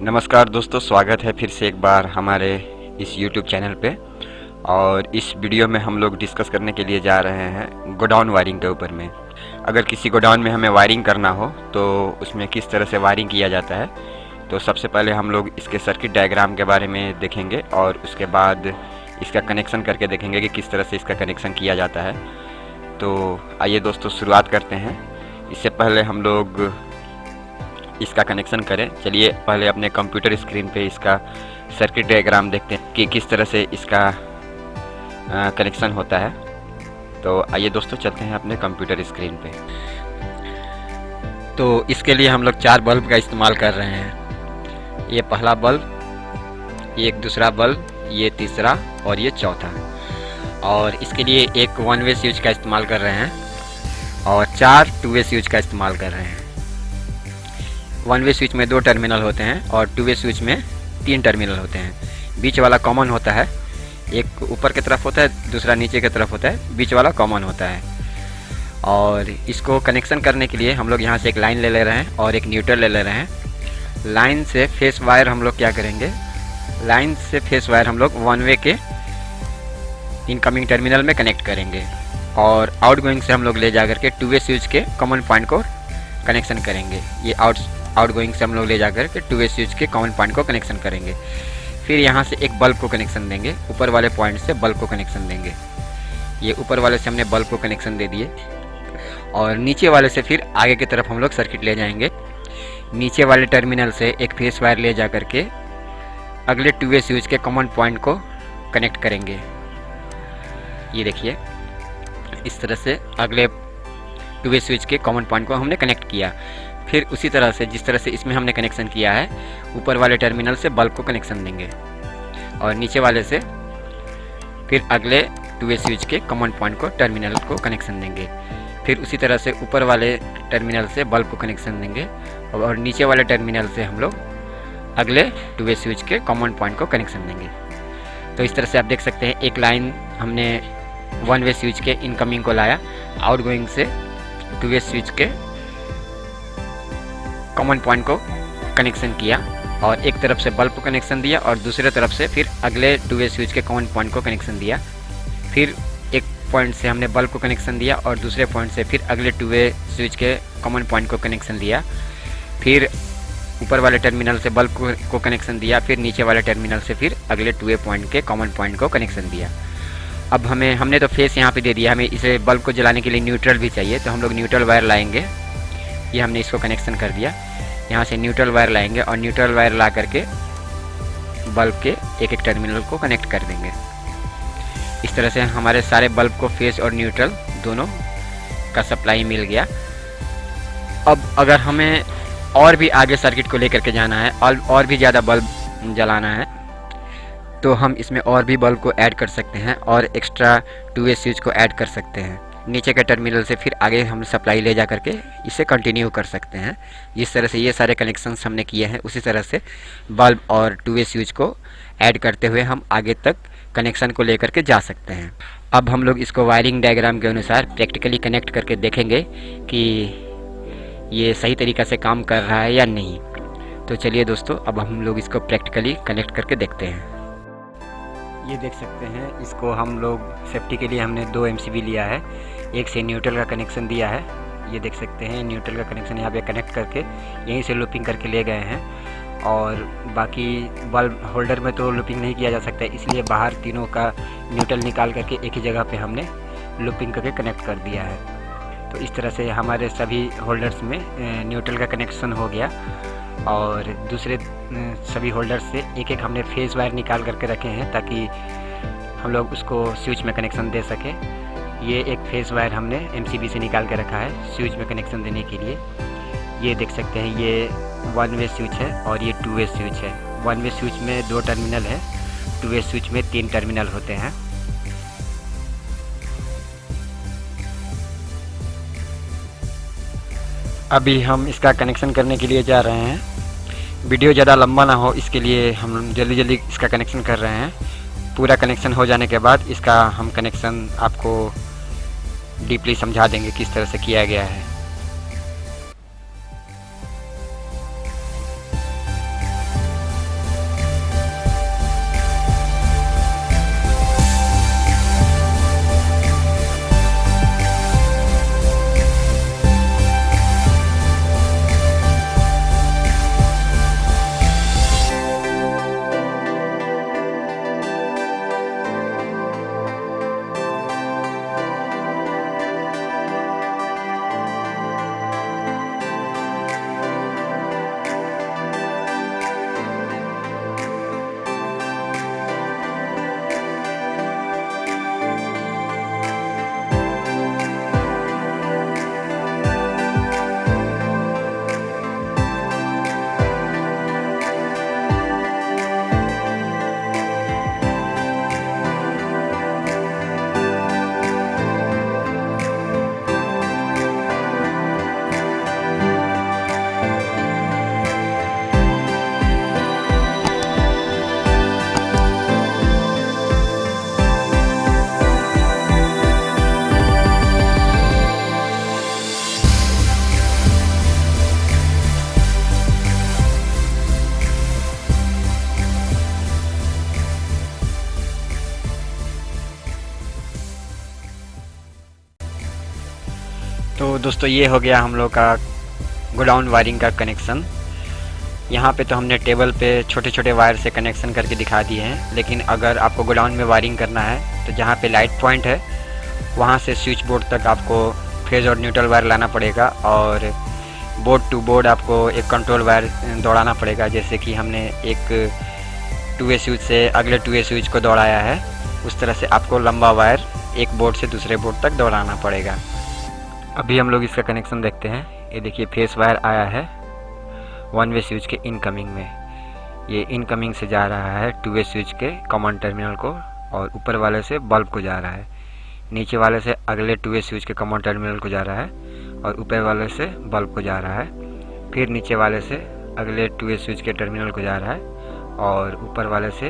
नमस्कार दोस्तों, स्वागत है फिर से एक बार हमारे इस YouTube चैनल पे। और इस वीडियो में हम लोग डिस्कस करने के लिए जा रहे हैं गोडाउन वायरिंग के ऊपर में। अगर किसी गोडाउन में हमें वायरिंग करना हो तो उसमें किस तरह से वायरिंग किया जाता है, तो सबसे पहले हम लोग इसके सर्किट डायग्राम के बारे में देखेंगे और उसके बाद इसका कनेक्शन करके देखेंगे कि किस तरह से इसका कनेक्शन किया जाता है। तो आइए दोस्तों शुरुआत करते हैं। इससे पहले हम लोग इसका कनेक्शन करें। चलिए पहले अपने कंप्यूटर स्क्रीन पे इसका सर्किट डायग्राम देखते हैं कि किस तरह से इसका कनेक्शन होता है। तो आइए दोस्तों चलते हैं अपने कंप्यूटर स्क्रीन पे। तो इसके लिए हम लोग 4 बल्ब का इस्तेमाल कर रहे हैं। ये पहला बल्ब, ये एक दूसरा बल्ब, ये तीसरा और ये चौथा। और इसके लिए एक 1 वे स्विच का इस्तेमाल कर रहे हैं और 4 2 वे स्विच का इस्तेमाल कर रहे हैं। 1 वे स्विच में 2 टर्मिनल होते हैं और 2 वे स्विच में 3 टर्मिनल होते हैं। बीच वाला कॉमन होता है, एक ऊपर की तरफ होता है, दूसरा नीचे की तरफ होता है, बीच वाला कॉमन होता है। और इसको कनेक्शन करने के लिए हम लोग यहाँ से एक लाइन ले रहे हैं और एक न्यूट्रल ले रहे हैं। लाइन से फेस वायर हम लोग क्या करेंगे, लाइन से फेस वायर हम लोग 1 वे के इनकमिंग टर्मिनल में कनेक्ट करेंगे और आउटगोइंग से हम लोग ले जा करके 2 वे स्विच के कॉमन पॉइंट को कनेक्शन करेंगे। ये आउटगोइंग से हम लोग ले जाकर के 2 वे स्विच के कॉमन पॉइंट को कनेक्शन करेंगे। फिर यहाँ से एक बल्ब को कनेक्शन देंगे, ऊपर वाले पॉइंट से बल्ब को कनेक्शन देंगे। ये ऊपर वाले से हमने बल्ब को कनेक्शन दे दिए और नीचे वाले से फिर आगे की तरफ हम लोग सर्किट ले जाएंगे। नीचे वाले टर्मिनल से एक फेस वायर ले जा करके अगले 2 वे स्विच के कॉमन पॉइंट को कनेक्ट करेंगे। ये देखिए इस तरह से अगले 2 वे स्विच के कॉमन पॉइंट को हमने कनेक्ट किया। फिर उसी तरह से जिस तरह से इसमें हमने कनेक्शन किया है, ऊपर वाले टर्मिनल से बल्ब को कनेक्शन देंगे और नीचे वाले से फिर अगले 2 वे स्विच के कॉमन पॉइंट को टर्मिनल को कनेक्शन देंगे। फिर उसी तरह से ऊपर वाले टर्मिनल से बल्ब को कनेक्शन देंगे और नीचे वाले टर्मिनल से हम लोग अगले 2 वे स्विच के कॉमन पॉइंट को कनेक्शन देंगे। तो इस तरह से आप देख सकते हैं एक लाइन हमने 1 वे स्विच के इनकमिंग को लाया, आउटगोइंग से 2 वे स्विच के कॉमन पॉइंट को कनेक्शन किया और एक तरफ से बल्ब को कनेक्शन दिया और दूसरे तरफ से फिर अगले 2 वे स्विच के कॉमन पॉइंट को कनेक्शन दिया। फिर एक पॉइंट से हमने बल्ब को कनेक्शन दिया और दूसरे पॉइंट से फिर अगले 2 वे स्विच के कॉमन पॉइंट को कनेक्शन दिया। फिर ऊपर वाले टर्मिनल से बल्ब को कनेक्शन दिया, फिर नीचे वाले टर्मिनल से फिर अगले 2 वे पॉइंट के कॉमन पॉइंट को कनेक्शन दिया। अब हमने तो फेस यहाँ पे दे दिया, हमें इसे बल्ब को जलाने के लिए न्यूट्रल भी चाहिए, तो हम लोग न्यूट्रल वायर लाएंगे। ये हमने इसको कनेक्शन कर दिया। यहाँ से न्यूट्रल वायर लाएंगे और न्यूट्रल वायर ला करके बल्ब के एक एक टर्मिनल को कनेक्ट कर देंगे। इस तरह से हमारे सारे बल्ब को फेस और न्यूट्रल दोनों का सप्लाई मिल गया। अब अगर हमें और भी आगे सर्किट को लेकर के जाना है और भी ज़्यादा बल्ब जलाना है, तो हम इसमें और भी बल्ब को ऐड कर सकते हैं और एक्स्ट्रा 2 वे स्विच को ऐड कर सकते हैं। नीचे के टर्मिनल से फिर आगे हम सप्लाई ले जा करके इसे कंटिन्यू कर सकते हैं। जिस तरह से ये सारे कनेक्शंस हमने किए हैं, उसी तरह से बल्ब और 2 वे स्विच को ऐड करते हुए हम आगे तक कनेक्शन को लेकर के जा सकते हैं। अब हम लोग इसको वायरिंग डायग्राम के अनुसार प्रैक्टिकली कनेक्ट करके देखेंगे कि ये सही तरीक़ा से काम कर रहा है या नहीं। तो चलिए दोस्तों, अब हम लोग इसको प्रैक्टिकली कनेक्ट करके देखते हैं। ये देख सकते हैं, इसको हम लोग सेफ्टी के लिए हमने 2 MCB लिया है, एक से न्यूट्रल का कनेक्शन दिया है। ये देख सकते हैं न्यूट्रल का कनेक्शन यहाँ पे कनेक्ट करके यहीं से लूपिंग करके ले गए हैं। और बाकी बल्ब होल्डर में तो लूपिंग नहीं किया जा सकता, इसलिए बाहर तीनों का न्यूट्रल निकाल करके एक ही जगह पे हमने लूपिंग करके कनेक्ट कर दिया है। तो इस तरह से हमारे सभी होल्डर्स में न्यूट्रल का कनेक्शन हो गया और दूसरे सभी होल्डर से एक एक हमने फेस वायर निकाल करके रखे हैं ताकि हम लोग उसको स्विच में कनेक्शन दे सकें। ये एक फेस वायर हमने MCB से निकाल के रखा है स्विच में कनेक्शन देने के लिए। ये देख सकते हैं, ये 1 वे स्विच है और ये 2 वे स्विच है। 1 वे स्विच में 2 टर्मिनल है, 2 वे स्विच में 3 टर्मिनल होते हैं। अभी हम इसका कनेक्शन करने के लिए जा रहे हैं। वीडियो ज़्यादा लंबा ना हो इसके लिए हम जल्दी जल्दी इसका कनेक्शन कर रहे हैं। पूरा कनेक्शन हो जाने के बाद इसका हम कनेक्शन आपको डीपली समझा देंगे किस तरह से किया गया है। दोस्तों ये हो गया हम लोग का गोडाउन वायरिंग का कनेक्शन। यहाँ पे तो हमने टेबल पे छोटे छोटे वायर से कनेक्शन करके दिखा दिए हैं, लेकिन अगर आपको गोडाउन में वायरिंग करना है तो जहाँ पे लाइट पॉइंट है वहाँ से स्विच बोर्ड तक आपको फेज और न्यूट्रल वायर लाना पड़ेगा, और बोर्ड टू बोर्ड आपको एक कंट्रोल वायर दौड़ाना पड़ेगा। जैसे कि हमने एक 2A स्विच से अगले 2A स्विच को दौड़ाया है, उस तरह से आपको लंबा वायर एक बोर्ड से दूसरे बोर्ड तक दौड़ाना पड़ेगा। अभी हम लोग इसका कनेक्शन देखते हैं। ये देखिए फेस वायर आया है 1वे स्विच के इनकमिंग में। ये इनकमिंग से जा रहा है 2वे स्विच के कॉमन टर्मिनल को, और ऊपर वाले से बल्ब को जा रहा है। नीचे वाले से अगले 2वे स्विच के कॉमन टर्मिनल को जा रहा है, और ऊपर वाले से बल्ब को जा रहा है। फिर नीचे वाले से अगले 2वे स्विच के टर्मिनल को जा रहा है, और ऊपर वाले से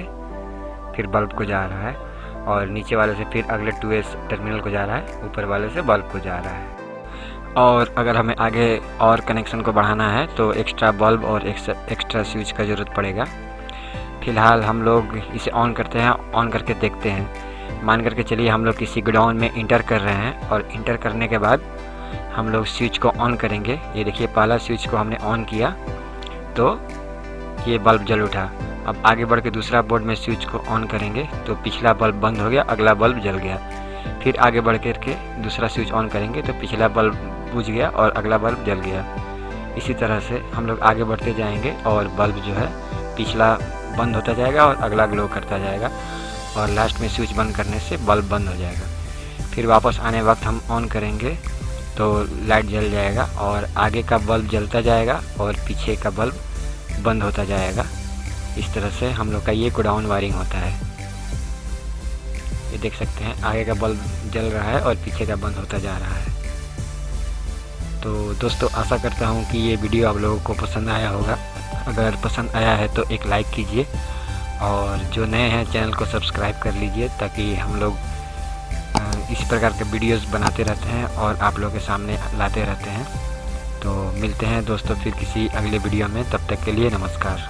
फिर बल्ब को जा रहा है, और नीचे वाले से फिर अगले 2वे टर्मिनल को जा रहा है, ऊपर वाले से बल्ब को जा रहा है। और अगर हमें आगे और कनेक्शन को बढ़ाना है तो एक्स्ट्रा बल्ब और एक्स्ट्रा स्विच का ज़रूरत पड़ेगा। फ़िलहाल हम लोग इसे ऑन करते हैं, ऑन करके देखते हैं। मान करके चलिए हम लोग किसी गोडाउन में इंटर कर रहे हैं, और इंटर करने के बाद हम लोग स्विच को ऑन करेंगे। ये देखिए पहला स्विच को हमने ऑन किया तो ये बल्ब जल उठा। अब आगे बढ़ के दूसरा बोर्ड में स्विच को ऑन करेंगे तो पिछला बल्ब बंद हो गया, अगला बल्ब जल गया। फिर आगे बढ़ कर के दूसरा स्विच ऑन करेंगे तो पिछला बल्ब बुझ गया और अगला बल्ब जल गया। इसी तरह से हम लोग आगे बढ़ते जाएंगे और बल्ब जो है पिछला बंद होता जाएगा और अगला ग्लो करता जाएगा, और लास्ट में स्विच बंद करने से बल्ब बंद हो जाएगा। फिर वापस आने वक्त हम ऑन करेंगे तो लाइट जल जाएगा, और आगे का बल्ब जलता जाएगा और पीछे का बल्ब बंद होता जाएगा। इस तरह से हम लोग का ये गोडाउन वायरिंग होता है। ये देख सकते हैं आगे का बल्ब जल रहा है और पीछे का बंद होता जा रहा है। तो दोस्तों आशा करता हूँ कि ये वीडियो आप लोगों को पसंद आया होगा। अगर पसंद आया है तो एक लाइक कीजिए, और जो नए हैं चैनल को सब्सक्राइब कर लीजिए, ताकि हम लोग इस प्रकार के वीडियोस बनाते रहते हैं और आप लोगों के सामने लाते रहते हैं। तो मिलते हैं दोस्तों फिर किसी अगले वीडियो में, तब तक के लिए नमस्कार।